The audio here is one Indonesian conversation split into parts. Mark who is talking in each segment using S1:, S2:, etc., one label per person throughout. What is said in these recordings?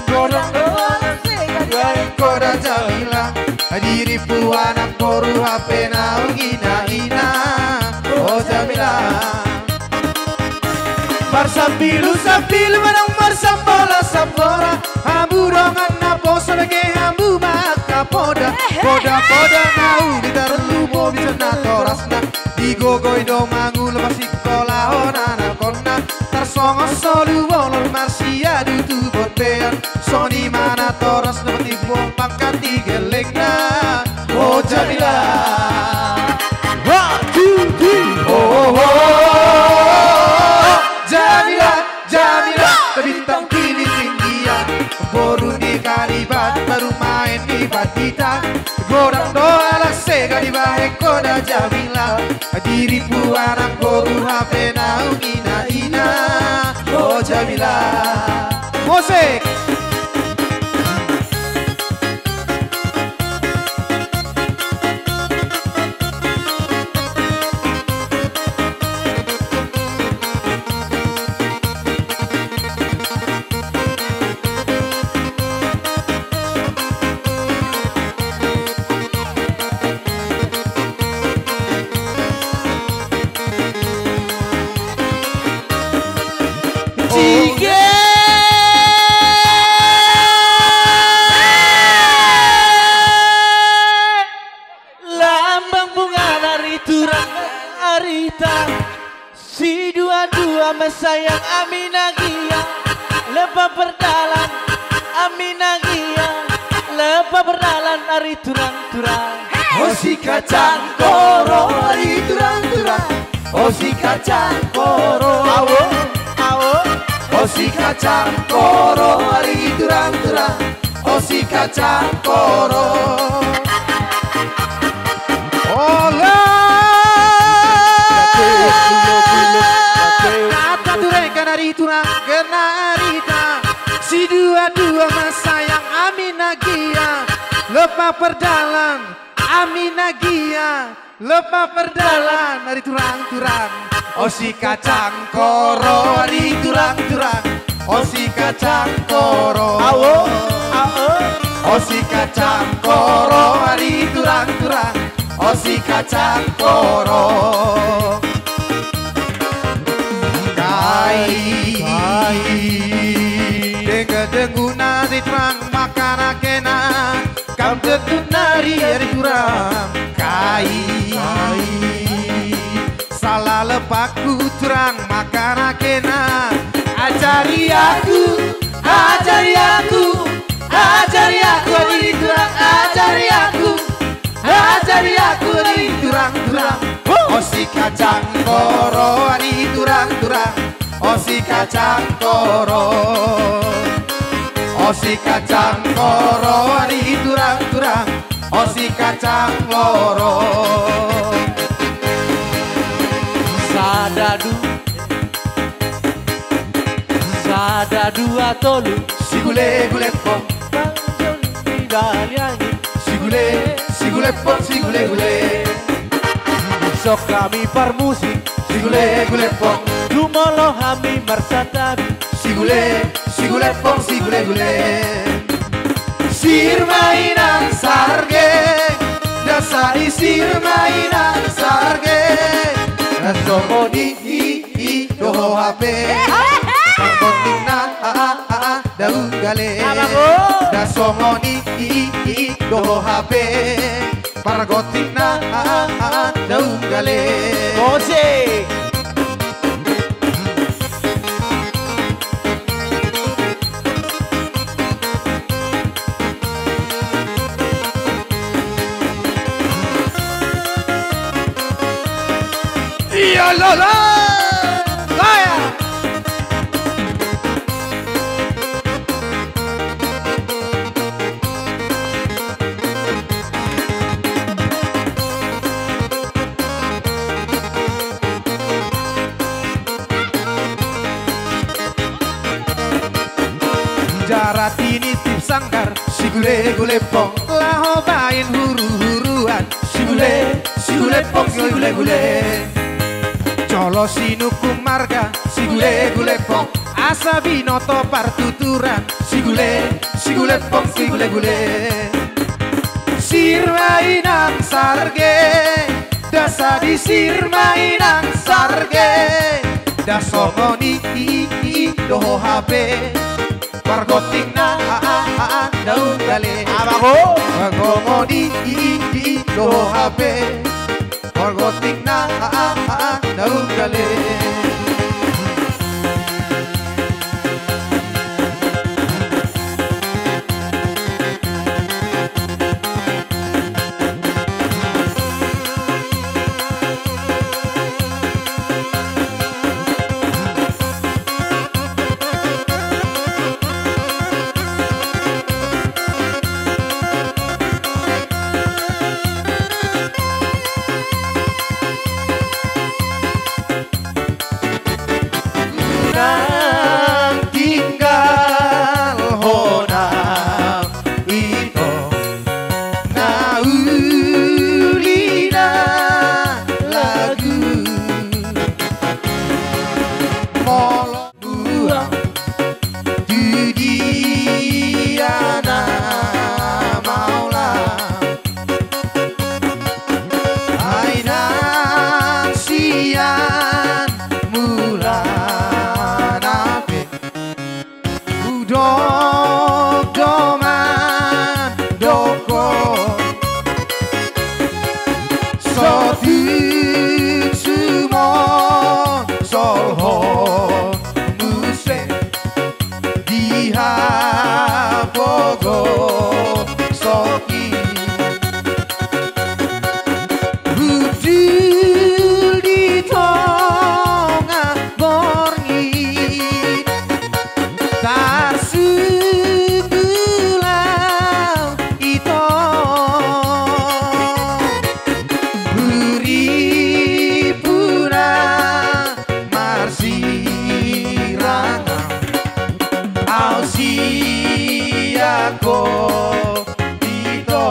S1: Godang koda Jamila diri puanak boru HP nau ina oh Jamila Marsambilu sambil menang marsambola sambora ambu dongan napo sebagai ambu maka poda nau ditaruh lubo bisa natorasna digogoi do mangu lepas sekolah onana kona tersongo solu bolor marsia dutu botean soni mana toras seperti bom pangkat digelengna oh Jamila 1, 2, 3 oh Jamila bintang pilih tinggian boru di kalibat baru main di batita godang doa lah sega di bahe koda Jamila diripu anak boru HP nau ina oh Jamila musik
S2: lambang bunga dari turang arita si dua-dua mesayang Aminagia lepas berdalan Aminagia lepas berdalan dari turang-turang
S1: oh si kacang koro dari turang-turang oh si kacang koro
S2: awo
S1: oh si kacang koro dari turang-turang oh si kacang koro kata dureka dari turang kena arita si dua-dua masayang Aminagia lepas perdalan Aminagia lepas perdalan dari turang-turang oh si kacang koro dari turang-turang oh si kacang koro oh si kacang koro dari turang-turang oh si kacang koro kai denguna di terang makan kena kam tetut nari dari turang kai salah lepaku terang makan kena ajari aku di turang ajari aku di turang-turang oh si kacang koro di turang-turang oh si kacang koro oh si kacang koro di turang-turang oh si kacang loro
S2: sadadu atolu
S1: si gule pom si gule pom si gule
S2: sok kami permusik
S1: si gule pom
S2: dumolo hami marsatabi
S1: si gule pom si gule sir mainan sarge dasari sir mainan sarge nasomo di doho HP kontingna daun gale nasomo di doho HP paragotina daun gale
S2: musik
S1: iya lola laya jarat ini tip sanggar si gule pong laho bain huru-huruan si gule pong si gule Colo sinuku marga si gule pong asa binoto partuturan si gule gulet pong si gule-gule sirmainang sarge dasa di sirmainang sarge dasomoni doho hape pargoting na daun gale
S2: Abako
S1: pargomoni doho hape pargoting na daun gale tinggal hona ito naulina lagu molo buang dudiana maula aina sian doman doko sotik sumon solho muse diha pogo soki budul di tongah borngi Ausiako ito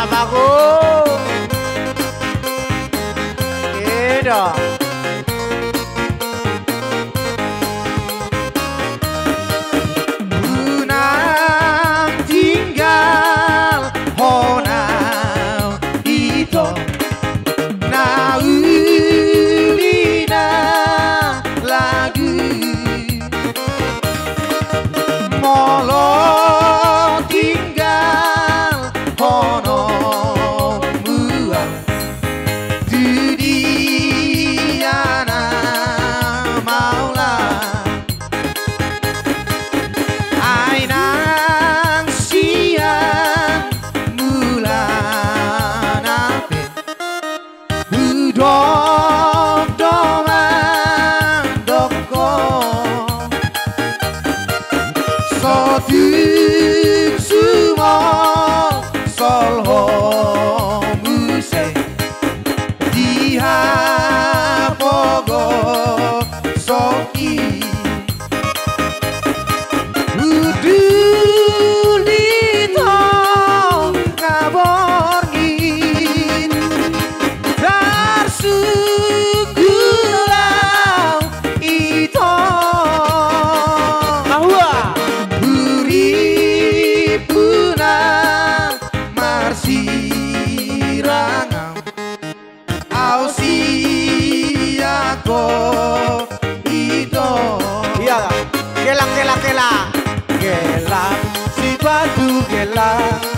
S2: Abako Eda
S1: Unang tinggal hona ito naulina lagu molo tinggal hono buang dudiana maula ainang siang bulan ape udom doman doko sotik sumol solho muse diha pogo soki udul di tongah borngin darsugulau ito
S2: Mahua
S1: uripuna marsirangam ausiako ito
S2: Iya Gelang gelang gelang
S1: gelang si batu gelang